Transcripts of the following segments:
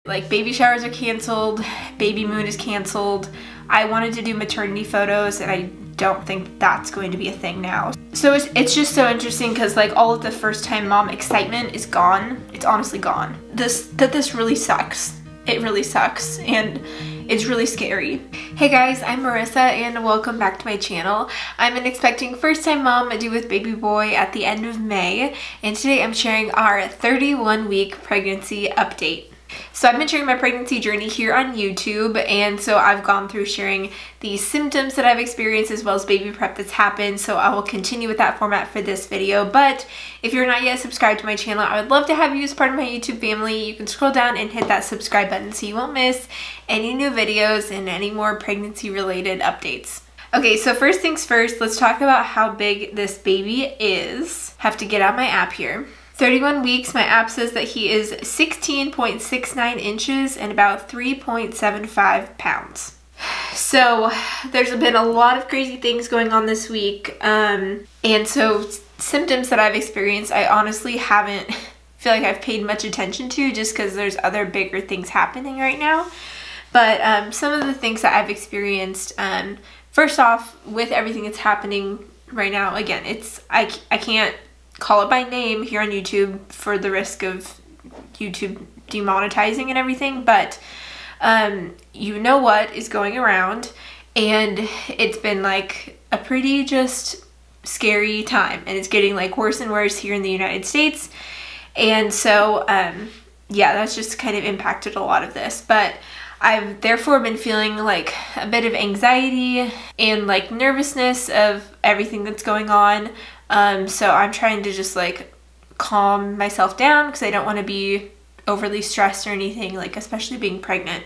Like baby showers are canceled, baby moon is canceled. I wanted to do maternity photos and I don't think that's going to be a thing now. So it's just so interesting because like all of the first time mom excitement is gone. It's honestly gone. This really sucks. It really sucks and it's really scary. Hey guys, I'm Marissa and welcome back to my channel. I'm an expecting first time mom due with baby boy at the end of May, and today I'm sharing our 31-week pregnancy update. So I've been sharing my pregnancy journey here on YouTube, and so I've gone through sharing the symptoms that I've experienced as well as baby prep that's happened, so I will continue with that format for this video. But if you're not yet subscribed to my channel, I would love to have you as part of my YouTube family. You can scroll down and hit that subscribe button so you won't miss any new videos and any more pregnancy related updates. Okay, so first things first, let's talk about how big this baby is. Have to get out my app here. 31 weeks, my app says that he is 16.69 inches and about 3.75 pounds. So there's been a lot of crazy things going on this week. And so symptoms that I've experienced, I honestly haven't feel like I've paid much attention to just because there's other bigger things happening right now. But some of the things that I've experienced, first off, with everything that's happening right now, again, I can't call it by name here on YouTube for the risk of YouTube demonetizing and everything, but you know what is going around, and it's been like a pretty just scary time, and it's getting like worse and worse here in the United States. And so yeah, that's just kind of impacted a lot of this, but I've therefore been feeling like a bit of anxiety and like nervousness of everything that's going on. So I'm trying to just like calm myself down because I don't want to be overly stressed or anything, like especially being pregnant.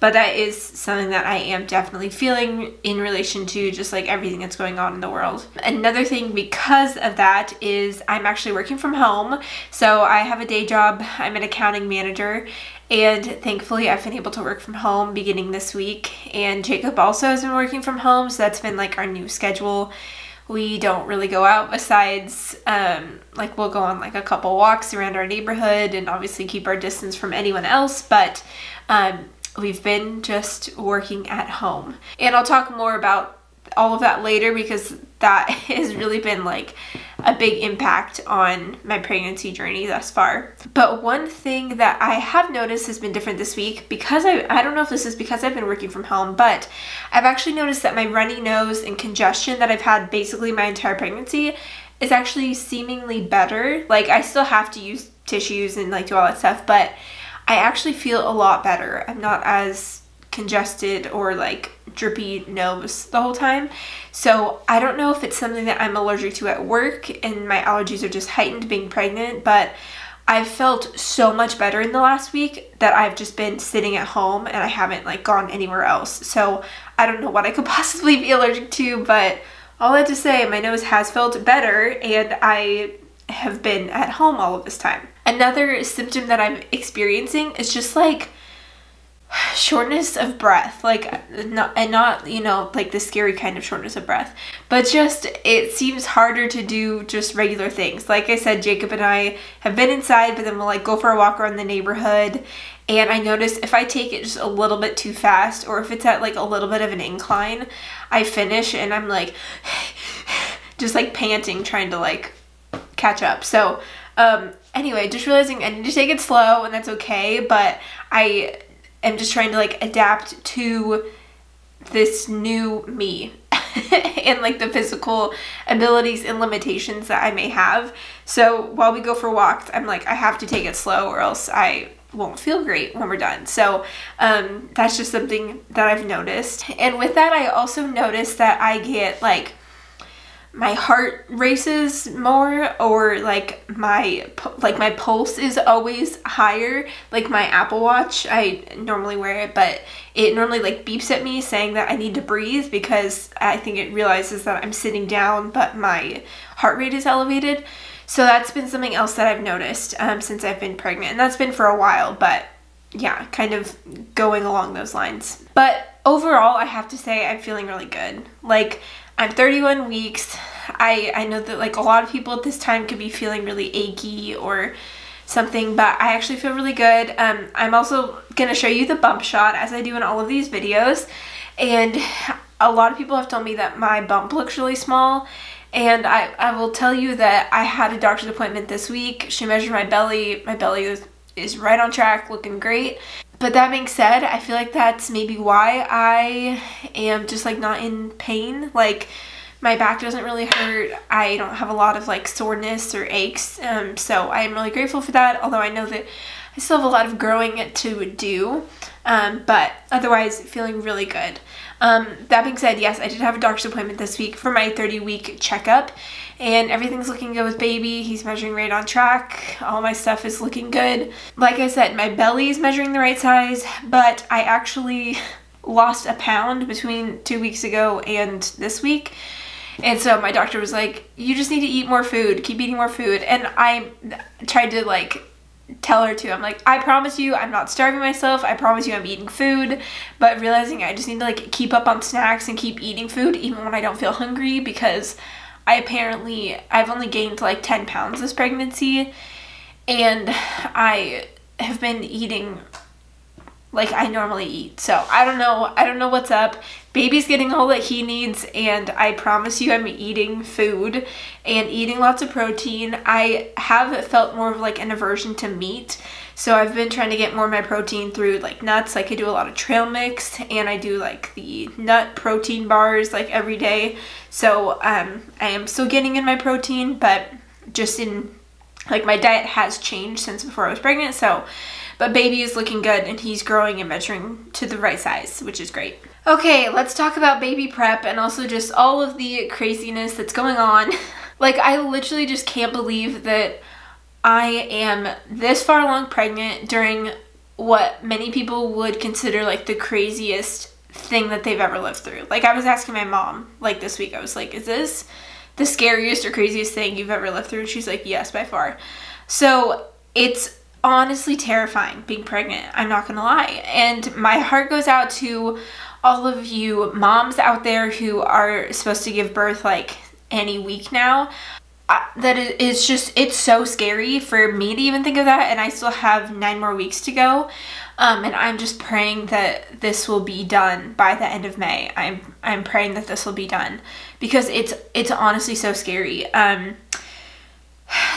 But that is something that I am definitely feeling in relation to just like everything that's going on in the world. Another thing because of that is I'm actually working from home. So I have a day job. I'm an accounting manager, and thankfully I've been able to work from home beginning this week. And Jacob also has been working from home, so that's been like our new schedule. We don't really go out besides, like we'll go on like a couple walks around our neighborhood and obviously keep our distance from anyone else, but we've been just working at home. And I'll talk more about all of that later because that has really been like a big impact on my pregnancy journey thus far. But one thing that I have noticed has been different this week, because I don't know if this is because I've been working from home, but I've actually noticed that my runny nose and congestion that I've had basically my entire pregnancy is actually seemingly better. Like I still have to use tissues and like do all that stuff, but I actually feel a lot better. I'm not as congested or like drippy nose the whole time. So I don't know if it's something that I'm allergic to at work and my allergies are just heightened being pregnant, but I've felt so much better in the last week that I've just been sitting at home and I haven't like gone anywhere else. So I don't know what I could possibly be allergic to, but all that to say, my nose has felt better and I have been at home all of this time. Another symptom that I'm experiencing is just like shortness of breath, like not you know like the scary kind of shortness of breath, but just it seems harder to do just regular things. Like I said, Jacob and I have been inside, but then we'll like go for a walk around the neighborhood, and I notice if I take it just a little bit too fast or if it's at like a little bit of an incline, I finish and I'm like just like panting trying to like catch up. So anyway, just realizing I need to take it slow, and that's okay, but I'm just trying to like adapt to this new me and like the physical abilities and limitations that I may have. So while we go for walks, I'm like, I have to take it slow or else I won't feel great when we're done. So that's just something that I've noticed. And with that, I also noticed that I get like my heart races more, or like my pulse is always higher. Like my Apple Watch, I normally wear it, but it normally like beeps at me saying that I need to breathe because I think it realizes that I'm sitting down but my heart rate is elevated. So that's been something else that I've noticed since I've been pregnant, and that's been for a while, but yeah, kind of going along those lines. But overall, I have to say I'm feeling really good. Like I'm 31 weeks. I know that like a lot of people at this time could be feeling really achy or something, but I actually feel really good. I'm also going to show you the bump shot as I do in all of these videos, and a lot of people have told me that my bump looks really small, and I will tell you that I had a doctor's appointment this week. She measured my belly. My belly is right on track, looking great. But that being said, I feel like that's maybe why I am just like not in pain. Like, my back doesn't really hurt. I don't have a lot of like soreness or aches. So I am really grateful for that, although I know that I still have a lot of growing to do. But otherwise feeling really good. That being said, yes, I did have a doctor's appointment this week for my 30-week checkup, and everything's looking good with baby. He's measuring right on track. All my stuff is looking good. Like I said, my belly is measuring the right size, but I actually lost a pound between 2 weeks ago and this week. And so my doctor was like, you just need to eat more food, keep eating more food. And I tried to like tell her to, I'm like, I promise you I'm not starving myself, I promise you I'm eating food, but realizing I just need to like keep up on snacks and keep eating food even when I don't feel hungry, because I've only gained like 10 pounds this pregnancy, and I have been eating like I normally eat. So I don't know what's up. Baby's getting all that he needs, and I promise you I'm eating food and eating lots of protein. I have felt more of like an aversion to meat, so I've been trying to get more of my protein through like nuts. Like, I do a lot of trail mix, and I do like the nut protein bars like every day. So I am still getting in my protein, but just in like my diet has changed since before I was pregnant. So, but baby is looking good, and he's growing and measuring to the right size, which is great. Okay, let's talk about baby prep and also just all of the craziness that's going on. Like, I literally just can't believe that I am this far along pregnant during what many people would consider like the craziest thing that they've ever lived through. Like, I was asking my mom like this week, I was like, is this the scariest or craziest thing you've ever lived through? And she's like, yes, by far. So it's honestly terrifying being pregnant, I'm not gonna lie. And my heart goes out to all of you moms out there who are supposed to give birth like any week now. It's so scary for me to even think of that, and I still have 9 more weeks to go. And I'm just praying that this will be done by the end of May. I'm praying that this will be done, because it's honestly so scary.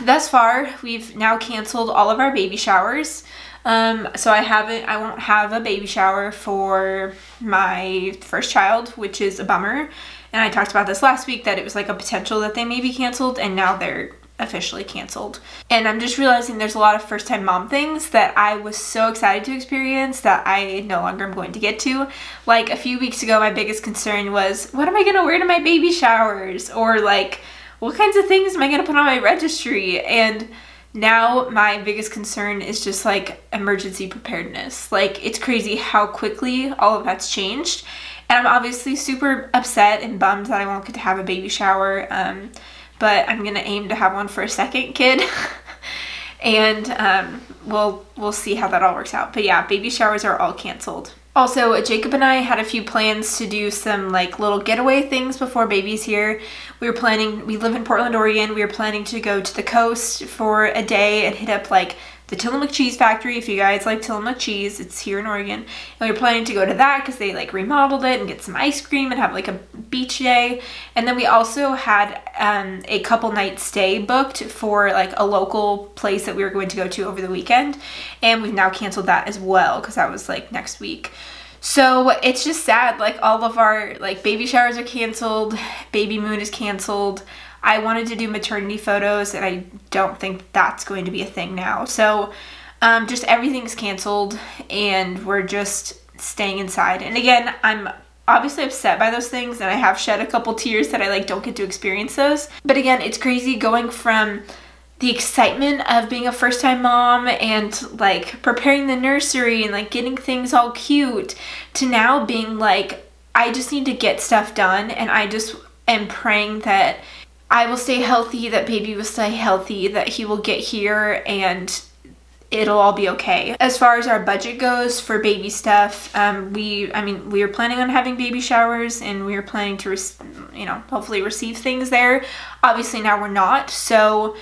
Thus far, we've now canceled all of our baby showers. So I won't have a baby shower for my first child, which is a bummer. And I talked about this last week, that it was like a potential that they may be canceled, and now they're officially canceled. And I'm just realizing there's a lot of first-time mom things that I was so excited to experience that I no longer am going to get to. Like, a few weeks ago, my biggest concern was, what am I gonna wear to my baby showers? Or like, what kinds of things am I gonna put on my registry? And now my biggest concern is just like emergency preparedness. Like, it's crazy how quickly all of that's changed. And I'm obviously super upset and bummed that I won't get to have a baby shower, but I'm gonna aim to have one for a second kid. And we'll see how that all works out. But yeah, baby showers are all canceled. Also, Jacob and I had a few plans to do some like little getaway things before baby's here. We live in Portland, Oregon. We were planning to go to the coast for a day and hit up like the Tillamook Cheese Factory. If you guys like Tillamook cheese, it's here in Oregon. And we were planning to go to that because they like remodeled it, and get some ice cream and have like a beach day. And then we also had a couple night stay booked for like a local place that we were going to go to over the weekend. And we've now canceled that as well, because that was like next week. So it's just sad, like all of our like baby showers are canceled, baby moon is canceled. I wanted to do maternity photos, and I don't think that's going to be a thing now. So just everything's canceled, and we're just staying inside. And again, I'm obviously upset by those things, and I have shed a couple tears that I like don't get to experience those. But again, it's crazy going from the excitement of being a first-time mom and like preparing the nursery and like getting things all cute, to now being like, I just need to get stuff done, and I just am praying that I will stay healthy, that baby will stay healthy, that he will get here, and it'll all be okay. As far as our budget goes for baby stuff, we were planning on having baby showers, and we were planning to, hopefully receive things there. Obviously now we're not. So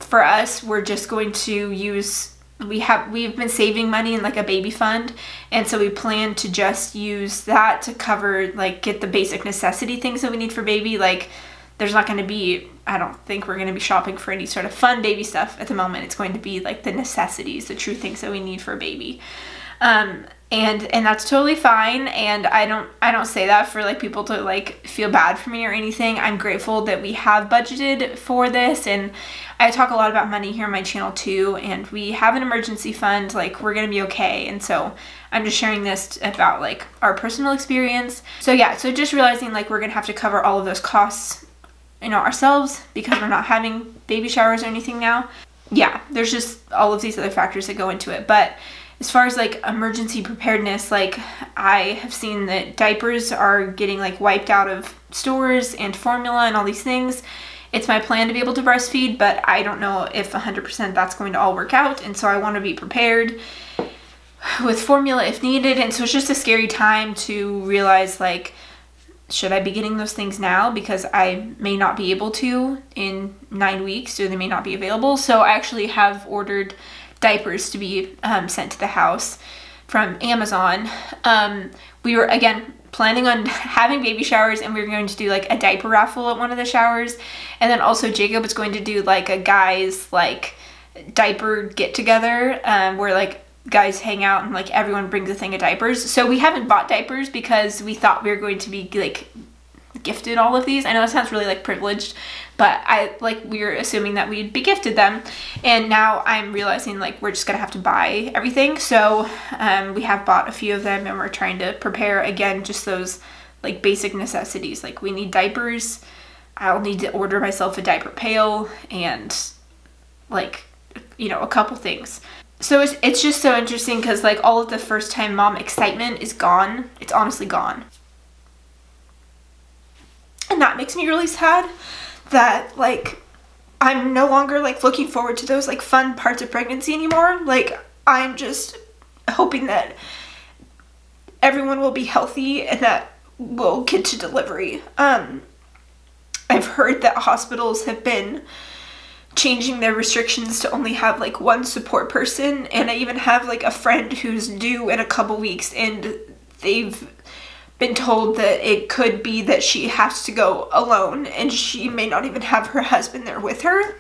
for us, we're just going to use, we've been saving money in like a baby fund, and so we plan to just use that to cover, like, get the basic necessity things that we need for baby. Like, there's not going to be, I don't think we're going to be shopping for any sort of fun baby stuff at the moment. It's going to be like the necessities, the true things that we need for a baby. And that's totally fine. And I don't say that for like people to like feel bad for me or anything. I'm grateful that we have budgeted for this, and I talk a lot about money here on my channel too, and we have an emergency fund. Like, we're gonna be okay. And so I'm just sharing this about like our personal experience. So yeah, so just realizing like we're gonna have to cover all of those costs, you know, ourselves, because we're not having baby showers or anything now. Yeah, there's just all of these other factors that go into it. But as far as like emergency preparedness, like, I have seen that diapers are getting like wiped out of stores, and formula and all these things. It's my plan to be able to breastfeed, but I don't know if 100% that's going to all work out. And so I want to be prepared with formula if needed. And so it's just a scary time to realize, like, should I be getting those things now? Because I may not be able to in 9 weeks, or they may not be available. So I actually have ordered diapers to be sent to the house from Amazon. We were, again, planning on having baby showers, and we were going to do like a diaper raffle at one of the showers. And then also Jacob is going to do like a guys like diaper get together, where like guys hang out and like everyone brings a thing of diapers. So we haven't bought diapers because we thought we were going to be like gifted all of these. I know it sounds really like privileged, but we were assuming that we'd be gifted them, and now I'm realizing like we're just gonna have to buy everything. So we have bought a few of them, and we're trying to prepare, again, just those like basic necessities. Like, we need diapers, I'll need to order myself a diaper pail, and like, you know, a couple things. So it's just so interesting because like all of the first time mom excitement is gone. It's honestly gone. And that makes me really sad that like I'm no longer like looking forward to those like fun parts of pregnancy anymore. Like, I'm just hoping that everyone will be healthy and that we'll get to delivery. I've heard that hospitals have been changing their restrictions to only have like one support person, and I even have like a friend who's due in a couple weeks, and they've been told that it could be that she has to go alone, and she may not even have her husband there with her.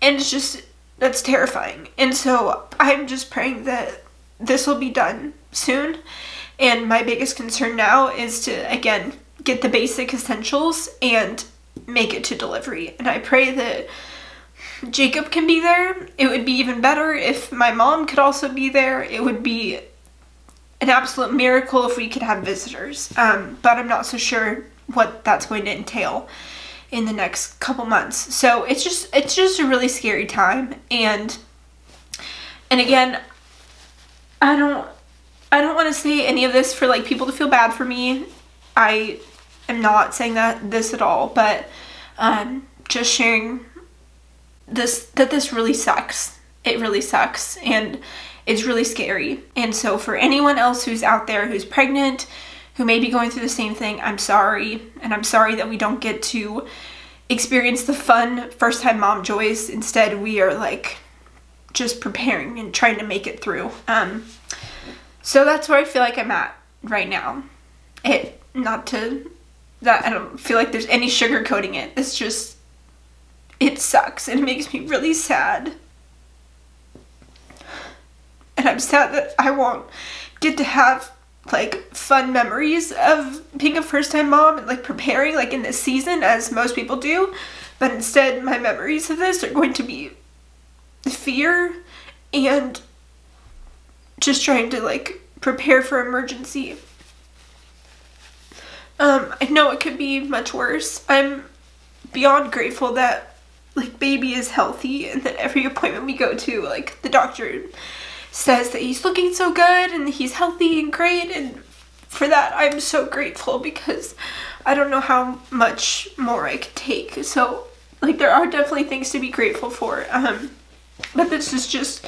And it's just, that's terrifying. And so I'm just praying that this will be done soon. And my biggest concern now is to, again, get the basic essentials and make it to delivery. And I pray that Jacob can be there. It would be even better if my mom could also be there. It would be an absolute miracle if we could have visitors, but I'm not so sure what that's going to entail in the next couple months. So it's just a really scary time, and again, I don't want to say any of this for like people to feel bad for me. I am not saying this at all, but just sharing that this really sucks. It really sucks, and it's really scary. And so for anyone else who's out there who's pregnant, who may be going through the same thing, I'm sorry. And I'm sorry that we don't get to experience the fun first time mom joys. Instead, we are like just preparing and trying to make it through. So that's where I feel like I'm at right now. I don't feel like there's any sugarcoating it. It's just, it sucks, and it makes me really sad. And I'm sad that I won't get to have like fun memories of being a first time mom and like preparing like in this season as most people do. But instead, my memories of this are going to be fear and just trying to like prepare for emergency. I know it could be much worse. I'm beyond grateful that like baby is healthy, and that every appointment we go to, like the doctor says that he's looking so good and he's healthy and great, and for that I'm so grateful, because I don't know how much more I could take. So like there are definitely things to be grateful for, but this is just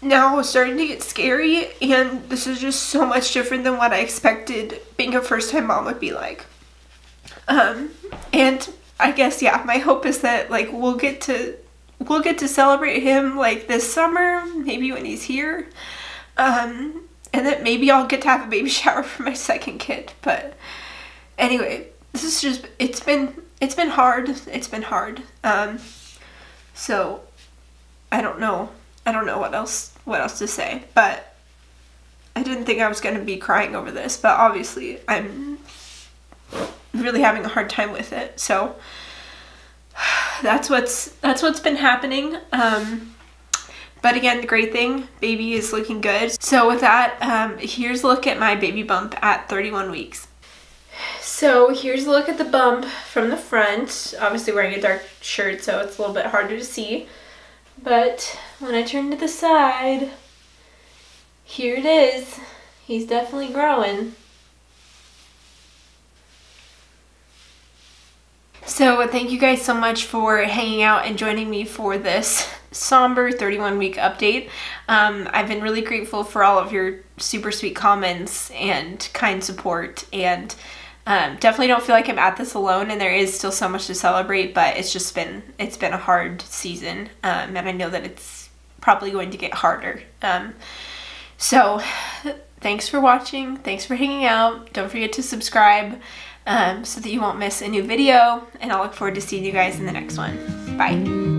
now starting to get scary, and this is just so much different than what I expected being a first time mom would be like. And I guess, yeah, my hope is that like we'll get to celebrate him like this summer, maybe when he's here, and that maybe I'll get to have a baby shower for my second kid. But anyway, this is just, it's been hard. It's been hard. So I don't know what else to say, but I didn't think I was going to be crying over this, but obviously I'm really having a hard time with it. So that's what's been happening. But again, the great thing, baby is looking good. So with that, here's a look at my baby bump at 31 weeks. So here's a look at the bump from the front. Obviously wearing a dark shirt, so it's a little bit harder to see. But when I turn to the side, here it is. He's definitely growing. So thank you guys so much for hanging out and joining me for this somber 31-week update. I've been really grateful for all of your super sweet comments and kind support, and definitely don't feel like I'm at this alone, and there is still so much to celebrate, but it's been a hard season, and I know that it's probably going to get harder. So thanks for watching, thanks for hanging out, don't forget to subscribe so that you won't miss a new video, and I'll look forward to seeing you guys in the next one. Bye.